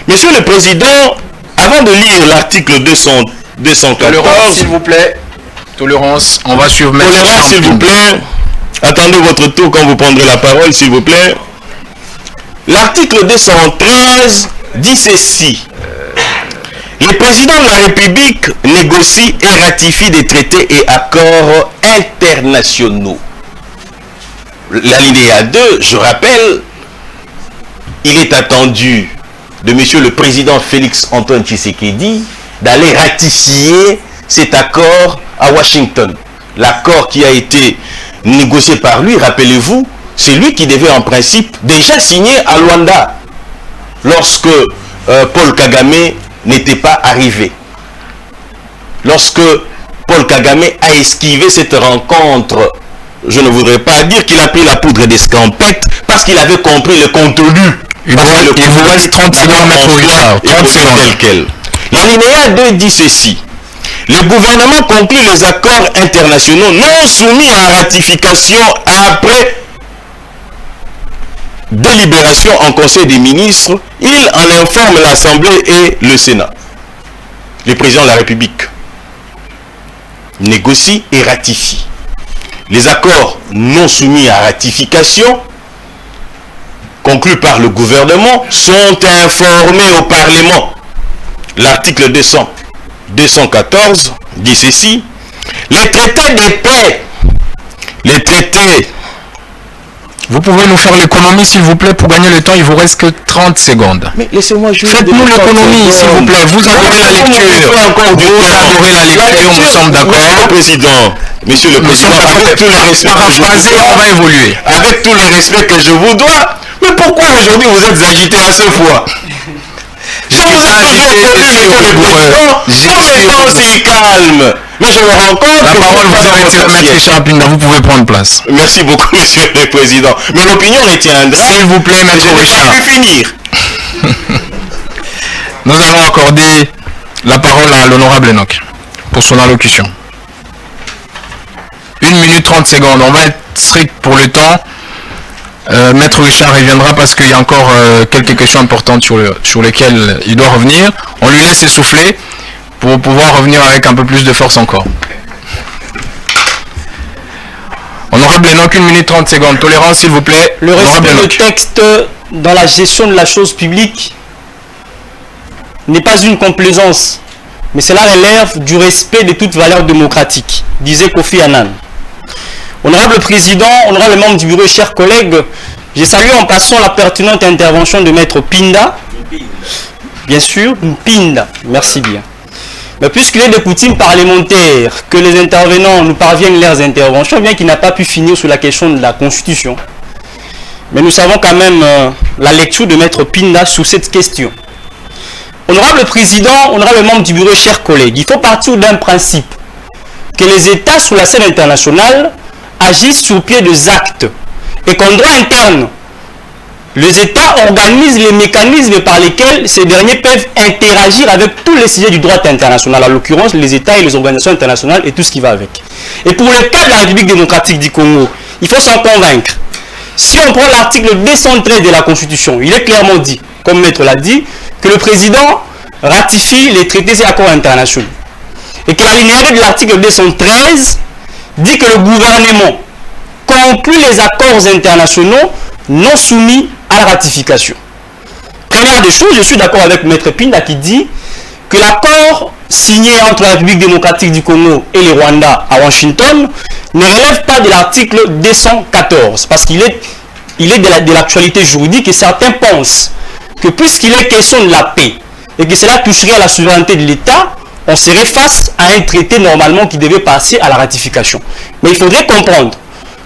[SPEAKER 2] Monsieur le Président, avant de lire l'article 214...
[SPEAKER 1] Tolérance, s'il vous plaît. Tolérance, on va suivre...
[SPEAKER 2] Tolérance, s'il vous plaît. Attendez votre tour quand vous prendrez la parole, s'il vous plaît. L'article 213 dit ceci. Le président de la République négocie et ratifie des traités et accords internationaux. L'alinéa 2, je rappelle, il est attendu de Monsieur le Président Félix Antoine Tshisekedi d'aller ratifier cet accord à Washington. L'accord qui a été négocié par lui, rappelez-vous, c'est lui qui devait en principe déjà signer à Luanda lorsque Paul Kagame n'était pas arrivé. Lorsque Paul Kagame a esquivé cette rencontre, je ne voudrais pas dire qu'il a pris la poudre d'escampette parce qu'il avait compris le contenu.
[SPEAKER 1] Il vous reste 30 secondes, Maître Richard. 30 secondes.
[SPEAKER 2] L'alinéa 2 dit ceci. Le gouvernement conclut les accords internationaux non soumis à ratification après délibération en Conseil des ministres. Il en informe l'Assemblée et le Sénat. Le président de la République négocie et ratifie. Les accords non soumis à ratification, conclus par le gouvernement, sont informés au Parlement. L'article 214 dit ceci. Les traités de paix, les traités...
[SPEAKER 1] Vous pouvez nous faire l'économie, s'il vous plaît, pour gagner le temps. Il vous reste que 30 secondes.
[SPEAKER 2] Mais laissez-moi juste...
[SPEAKER 1] Faites-nous l'économie, s'il vous plaît. Vous adorez la lecture. Vous adorez la lecture, nous sommes d'accord.
[SPEAKER 2] Monsieur le Président, avec tout le respect
[SPEAKER 1] on va évoluer.
[SPEAKER 2] Avec tout le respect que je vous dois, mais pourquoi aujourd'hui vous êtes agité à ce point?
[SPEAKER 1] Je suis pas agité,
[SPEAKER 2] aussi calme. Mais je me rends compte
[SPEAKER 1] la parole vous est retirée, Maître Richard Pinda, vous pouvez prendre place.
[SPEAKER 2] Merci beaucoup, Monsieur le Président. Mais l'opinion retiendra.
[SPEAKER 1] S'il vous plaît, Maître Richard.
[SPEAKER 2] Je vais finir.
[SPEAKER 1] Nous allons accorder la parole à l'honorable Enoch pour son allocution. 1 minute 30 secondes. On va être strict pour le temps. Maître Richard reviendra parce qu'il y a encore quelques questions importantes sur lesquelles il doit revenir. On lui laisse essouffler pour pouvoir revenir avec un peu plus de force encore. Honorable Enoch, 1 minute 30 secondes. Tolérance, s'il vous plaît.
[SPEAKER 4] Le respect du texte dans la gestion de la chose publique n'est pas une complaisance, mais cela relève du respect de toute valeur démocratique, disait Kofi Annan. Honorable Président, honorable membre du bureau et chers collègues, j'ai salué en passant la pertinente intervention de Maître Pinda. Bien sûr, Pinda, merci bien. Mais puisqu'il est de coutume parlementaire que les intervenants nous parviennent leurs interventions, bien qu'il n'a pas pu finir sur la question de la Constitution, mais nous savons quand même la lecture de Maître Pinda sur cette question. Honorable Président, honorable membre du bureau et chers collègues, il faut partir d'un principe, que les États sur la scène internationale agissent sur pied des actes et qu'en droit interne, les États organisent les mécanismes par lesquels ces derniers peuvent interagir avec tous les sujets du droit international, en l'occurrence les États et les organisations internationales et tout ce qui va avec. Et pour le cas de la République démocratique du Congo, il faut s'en convaincre. Si on prend l'article 213 de la Constitution, il est clairement dit, comme Maître l'a dit, que le président ratifie les traités et accords internationaux. Et que l'alinéa de l'article 213 dit que le gouvernement conclut les accords internationaux non soumis à la ratification. Première des choses, je suis d'accord avec Maître Pinda qui dit que l'accord signé entre la République démocratique du Congo et le Rwanda à Washington ne relève pas de l'article 214 parce qu'il est de l'actualité juridique et certains pensent que puisqu'il est question de la paix et que cela toucherait à la souveraineté de l'État, on serait face à un traité normalement qui devait passer à la ratification. Mais il faudrait comprendre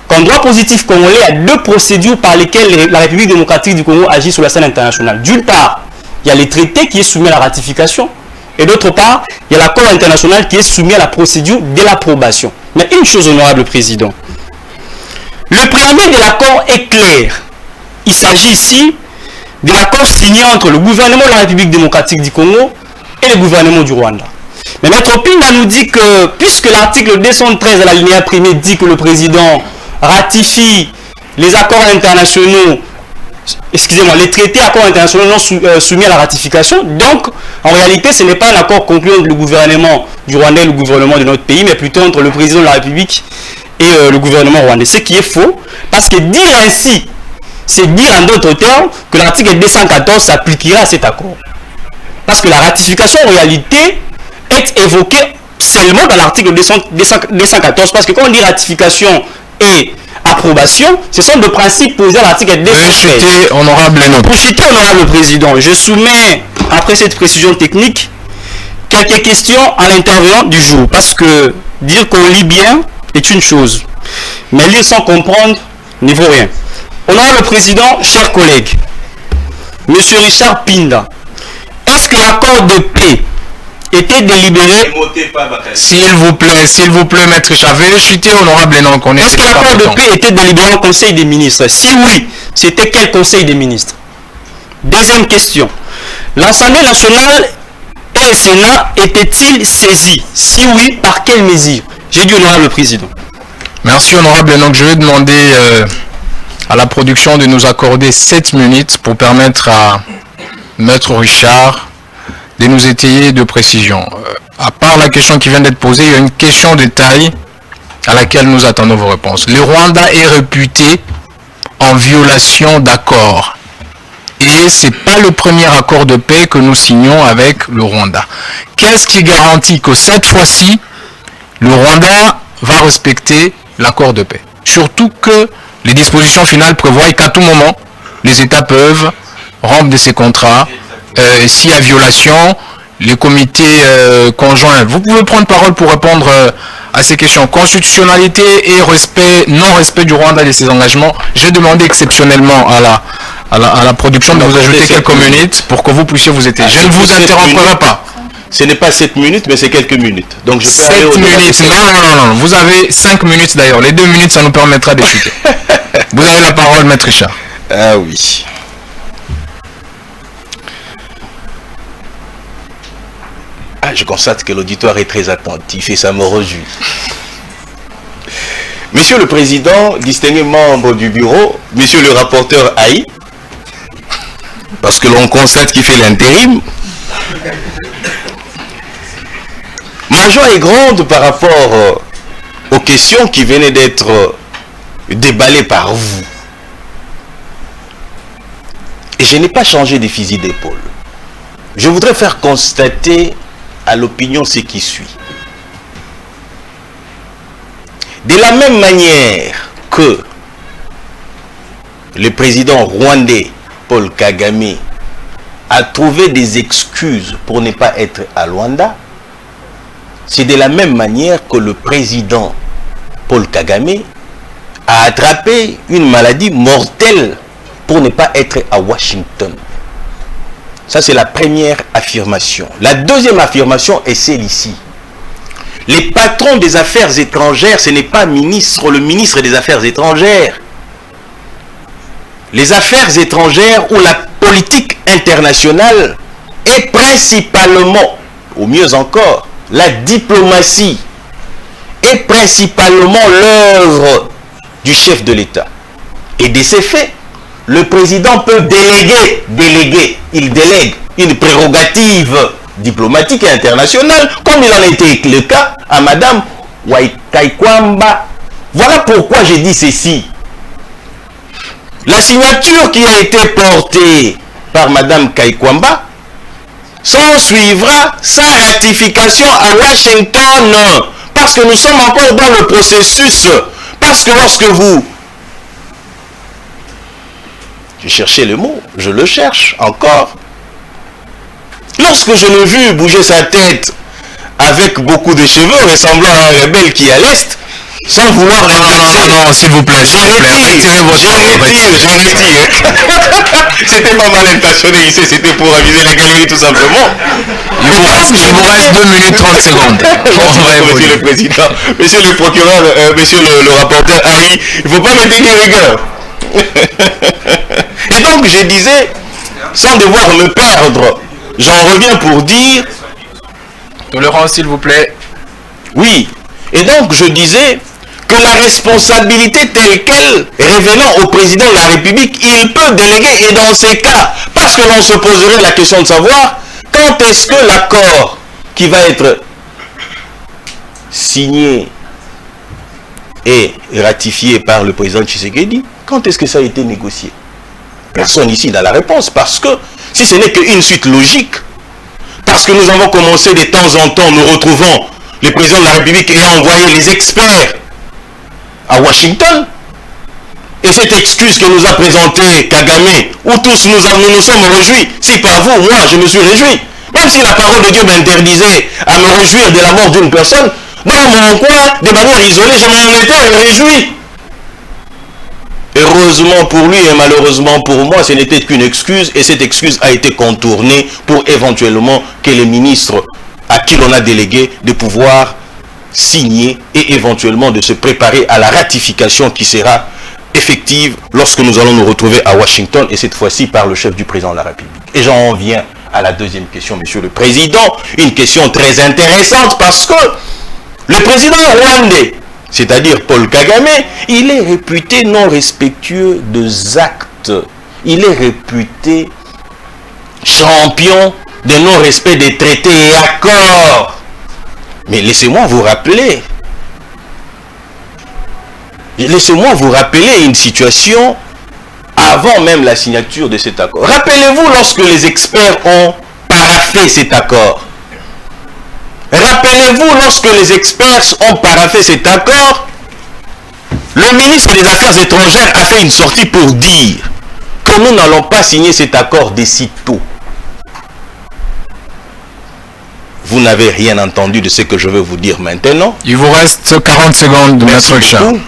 [SPEAKER 4] qu'en droit positif congolais, il y a deux procédures par lesquelles la République démocratique du Congo agit sur la scène internationale. D'une part, il y a les traités qui est soumis à la ratification, et d'autre part, il y a l'accord international qui est soumis à la procédure de l'approbation. Mais une chose, honorable Président, le préambule de l'accord est clair. Il s'agit ici de l'accord signé entre le gouvernement de la République démocratique du Congo et le gouvernement du Rwanda. Mais Maître Pinda nous dit que, puisque l'article 213 à l'alinéa 1er dit que le président ratifie les accords internationaux, les traités accords internationaux non soumis à la ratification, donc en réalité ce n'est pas un accord conclu entre le gouvernement du Rwanda et le gouvernement de notre pays, mais plutôt entre le président de la République et le gouvernement rwandais. Ce qui est faux, parce que dire ainsi, c'est dire en d'autres termes que l'article 214 s'appliquera à cet accord. Parce que la ratification en réalité est évoquée seulement dans l'article 214, parce que quand on dit ratification et approbation, ce sont des principes posés à l'article 213. Pour citer honorable Président, je soumets, après cette précision technique, quelques questions à l'intervenant du jour, parce que dire qu'on lit bien est une chose, mais lire sans comprendre ne vaut rien. Honorable Président, chers collègues, Monsieur Richard Pinda, est-ce que l'accord de paix était délibéré?
[SPEAKER 1] S'il vous plaît, Maître Richard, veuillez chuter, honorable, non, qu'on
[SPEAKER 4] est-ce que l'accord de paix était délibéré au Conseil des ministres? Si oui, c'était quel Conseil des ministres? Deuxième question. L'Assemblée nationale et le Sénat étaient-ils saisis? Si oui, par quelle mesure? J'ai dit honorable Président.
[SPEAKER 1] Merci, honorable. Donc, je vais demander à la production de nous accorder 7 minutes pour permettre à Maître Richard de nous étayer de précision. À part la question qui vient d'être posée, il y a une question de taille à laquelle nous attendons vos réponses. Le Rwanda est réputé en violation d'accords. Et ce n'est pas le premier accord de paix que nous signons avec le Rwanda. Qu'est-ce qui garantit que cette fois-ci, le Rwanda va respecter l'accord de paix? Surtout que les dispositions finales prévoient qu'à tout moment, les États peuvent rompre de ces contrats. S'il y a violation, les comités conjoints. Vous pouvez prendre parole pour répondre à ces questions. Constitutionnalité et non-respect du Rwanda et de ses engagements. J'ai demandé exceptionnellement à la production de vous ajouter quelques minutes pour que vous puissiez vous étayer. Je ne vous interromprai pas.
[SPEAKER 2] Ce n'est pas 7 minutes, mais c'est quelques minutes. Donc je
[SPEAKER 1] 7 minutes. Non. Vous avez 5 minutes d'ailleurs. Les 2 minutes, ça nous permettra de chuter. Vous avez la parole, Maître Richard.
[SPEAKER 2] Ah oui. Je constate que l'auditoire est très attentif et ça me réjouit. Monsieur le Président, distingué membre du bureau, Monsieur le rapporteur Haï, parce que l'on constate qu'il fait l'intérim, ma joie est grande par rapport aux questions qui venaient d'être déballées par vous. Et je n'ai pas changé de fusil d'épaule. je voudrais faire constater à l'opinion ce qui suit. De la même manière que le président rwandais Paul Kagame a trouvé des excuses pour ne pas être à Luanda, c'est de la même manière que le président Paul Kagame a attrapé une maladie mortelle pour ne pas être à Washington. Ça, c'est la première affirmation. La deuxième affirmation est celle-ci. Les patrons des affaires étrangères, ce n'est pas le ministre des Affaires étrangères. Les affaires étrangères ou la politique internationale est principalement, ou mieux encore, la diplomatie est principalement l'œuvre du chef de l'État. Et de ces faits, le président peut il délègue une prérogative diplomatique et internationale, comme il en était le cas à Madame Kaikwamba. Voilà pourquoi j'ai dit ceci. La signature qui a été portée par Madame Kaikwamba s'en suivra sa ratification à Washington, parce que nous sommes encore dans le processus, parce que lorsque vous... Je cherchais le mot, je le cherche encore. Lorsque je l'ai vu bouger sa tête avec beaucoup de cheveux, ressemblant à un rebelle qui est à l'Est, sans vouloir...
[SPEAKER 1] Non, s'il vous plaît, s'il vous plaît, retirez votre...
[SPEAKER 2] C'était pas mal intentionné ici, c'était pour aviser les galeries tout simplement.
[SPEAKER 1] Il vous reste 2 minutes 30 secondes.
[SPEAKER 2] Monsieur le Président, Monsieur le procureur, Monsieur le rapporteur Harry, il ne faut pas mettre des rigueur. Et donc je disais, sans devoir me perdre, j'en reviens pour dire...
[SPEAKER 1] Tolérance, s'il vous plaît.
[SPEAKER 2] Oui, et donc je disais que la responsabilité telle qu'elle, revenant au président de la République, il peut déléguer, et dans ces cas, parce que l'on se poserait la question de savoir quand est-ce que l'accord qui va être signé et ratifié par le président Tshisekedi, quand est-ce que ça a été négocié? Personne ici n'a la réponse, parce que si ce n'est qu'une suite logique, parce que nous avons commencé de temps en temps, nous retrouvons le président de la République ayant envoyé les experts à Washington, et cette excuse que nous a présentée Kagame, où tous nous sommes réjouis, si par vous, moi je me suis réjoui, même si la parole de Dieu m'interdisait à me réjouir de la mort d'une personne, dans mon coin, de manière isolée, je m'en étais réjoui. Heureusement pour lui et malheureusement pour moi, ce n'était qu'une excuse, et cette excuse a été contournée pour éventuellement que les ministres à qui l'on a délégué de pouvoir signer et éventuellement de se préparer à la ratification qui sera effective lorsque nous allons nous retrouver à Washington, et cette fois-ci par le chef du président de la République. Et j'en viens à la deuxième question, Monsieur le Président, une question très intéressante, parce que le président rwandais, c'est-à-dire Paul Kagame, il est réputé non respectueux des actes. Il est réputé champion de non-respect des traités et accords. Mais laissez-moi vous rappeler une situation avant même la signature de cet accord. Rappelez-vous lorsque les experts ont paraphé cet accord. Rappelez-vous lorsque les experts ont paraphé cet accord, le ministre des Affaires étrangères a fait une sortie pour dire que nous n'allons pas signer cet accord de sitôt. Vous n'avez rien entendu de ce que je veux vous dire maintenant.
[SPEAKER 1] Il vous reste 40 secondes de l'instruction.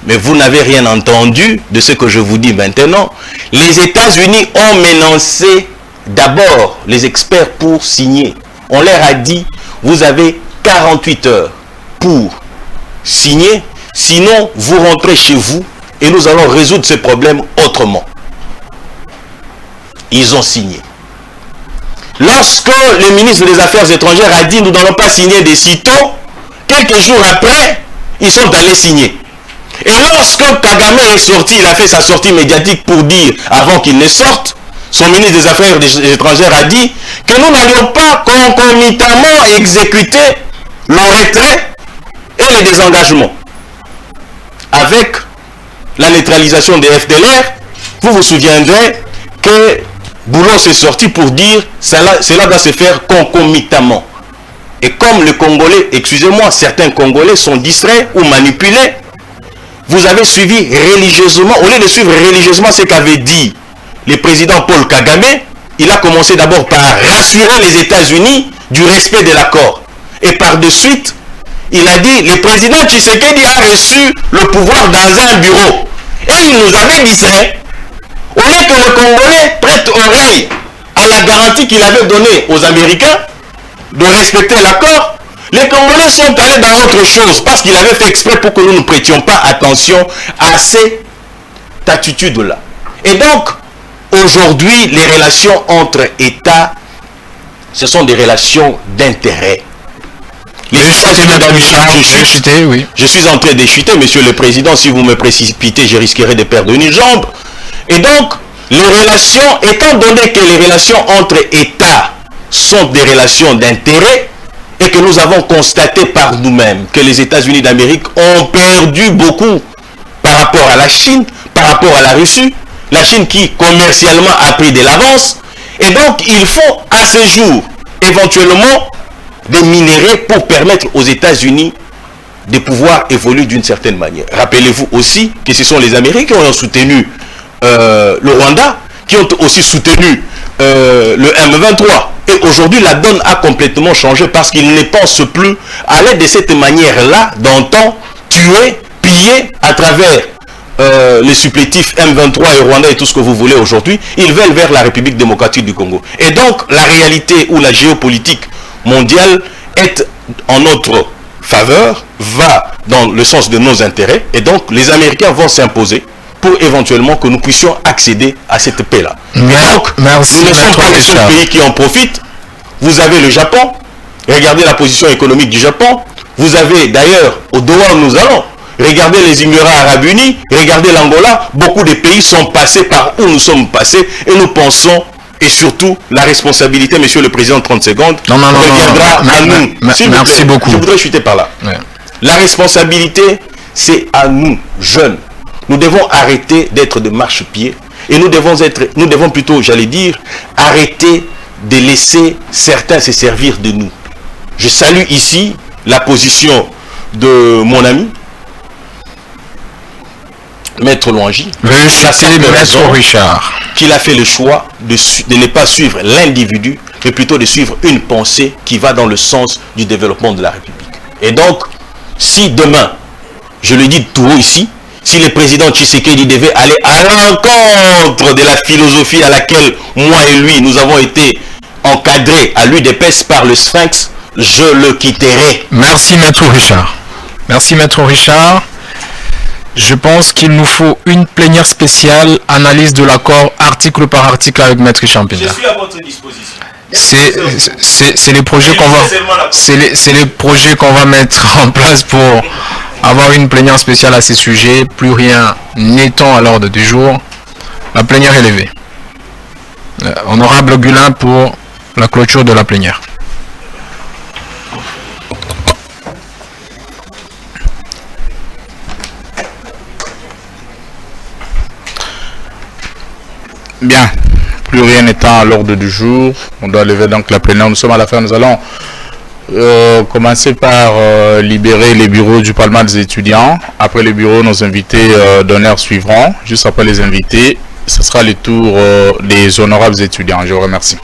[SPEAKER 2] Mais vous n'avez rien entendu de ce que je vous dis maintenant. Les États-Unis ont menacé d'abord les experts pour signer. On leur a dit, vous avez 48 heures pour signer, sinon vous rentrez chez vous et nous allons résoudre ce problème autrement. Ils ont signé. Lorsque le ministre des Affaires étrangères a dit nous n'allons pas signer de sitôt, quelques jours après, ils sont allés signer. Et lorsque Kagame est sorti, il a fait sa sortie médiatique pour dire, avant qu'il ne sorte, son ministre des Affaires étrangères a dit que nous n'allions pas concomitamment exécuter le retrait et le désengagement. Avec la neutralisation des FDLR, vous vous souviendrez que Boulon s'est sorti pour dire cela doit se faire concomitamment. Et comme les Congolais, excusez-moi, certains Congolais sont distraits ou manipulés, vous avez suivi religieusement, au lieu de suivre religieusement ce qu'avait dit le président Paul Kagame, il a commencé d'abord par rassurer les États-Unis du respect de l'accord. Et par de suite, il a dit, le président Tshisekedi a reçu le pouvoir dans un bureau. Et il nous avait dit ça. Au lieu que le Congolais prête oreille à la garantie qu'il avait donnée aux Américains de respecter l'accord, les Congolais sont allés dans autre chose parce qu'il avait fait exprès pour que nous ne prêtions pas attention à cette attitude-là. Et donc, aujourd'hui, les relations entre États, ce sont des relations d'intérêt. Les États-Unis d'Amérique,
[SPEAKER 1] oui.
[SPEAKER 2] Je suis en train de chuter, monsieur le président, si vous me précipitez, je risquerai de perdre une jambe. Et donc, les relations, étant donné que les relations entre États sont des relations d'intérêt, et que nous avons constaté par nous-mêmes que les États-Unis d'Amérique ont perdu beaucoup par rapport à la Chine, par rapport à la Russie, la Chine qui commercialement a pris de l'avance, et donc il faut à ce jour éventuellement des minéraux pour permettre aux États-Unis de pouvoir évoluer d'une certaine manière. Rappelez-vous aussi que ce sont les Américains qui ont soutenu le Rwanda, qui ont aussi soutenu le M23. Et aujourd'hui, la donne a complètement changé parce qu'ils ne pensent plus à l'aide de cette manière-là d'antan tuer, piller à travers les supplétifs M23 et Rwanda et tout ce que vous voulez aujourd'hui. Ils veulent vers la République démocratique du Congo. Et donc, la réalité ou la géopolitique mondiale est en notre faveur, va dans le sens de nos intérêts. Et donc, les Américains vont s'imposer pour éventuellement que nous puissions accéder à cette paix-là. Donc,
[SPEAKER 1] merci,
[SPEAKER 2] nous ne sommes pas les seuls pays qui en profitent. Vous avez le Japon, regardez la position économique du Japon. Vous avez d'ailleurs, au Doha où nous allons, regardez les Émirats Arabes Unis, regardez l'Angola. Beaucoup de pays sont passés par où nous sommes passés et nous pensons, et surtout, la responsabilité, monsieur le président, 30 secondes, reviendra à nous.
[SPEAKER 1] Merci beaucoup.
[SPEAKER 2] Je voudrais chuter par là. Ouais. La responsabilité, c'est à nous, jeunes. Nous devons arrêter d'être de marche-pied et nous devons plutôt, j'allais dire, arrêter de laisser certains se servir de nous. Je salue ici la position de mon ami, Maître Louangi,
[SPEAKER 1] Maître Richard,
[SPEAKER 2] qu'il a fait le choix de ne pas suivre l'individu, mais plutôt de suivre une pensée qui va dans le sens du développement de la République. Et donc, si demain, je le dis tout haut ici, si le président Tshisekedi devait aller à l'encontre de la philosophie à laquelle moi et lui, nous avons été encadrés à lui d'épaisse par le Sphinx, je le quitterai.
[SPEAKER 1] Merci Maître Richard. Merci Maître Richard. Je pense qu'il nous faut une plénière spéciale, analyse de l'accord article par article avec Maître Champignon.
[SPEAKER 2] Je suis à votre disposition.
[SPEAKER 1] C'est les projets qu'on va, c'est les projets qu'on va mettre en place pour avoir une plénière spéciale à ces sujets, plus rien n'étant à l'ordre du jour. La plénière est levée. Honorable Gulin pour la clôture de la plénière.
[SPEAKER 5] Bien, plus rien n'étant à l'ordre du jour, on doit lever donc la plénière. Nous sommes à la fin, nous allons commencer par libérer les bureaux du Parlement des étudiants. Après les bureaux, nos invités d'honneur suivront. Juste après les invités, ce sera le tour des honorables étudiants. Je vous remercie.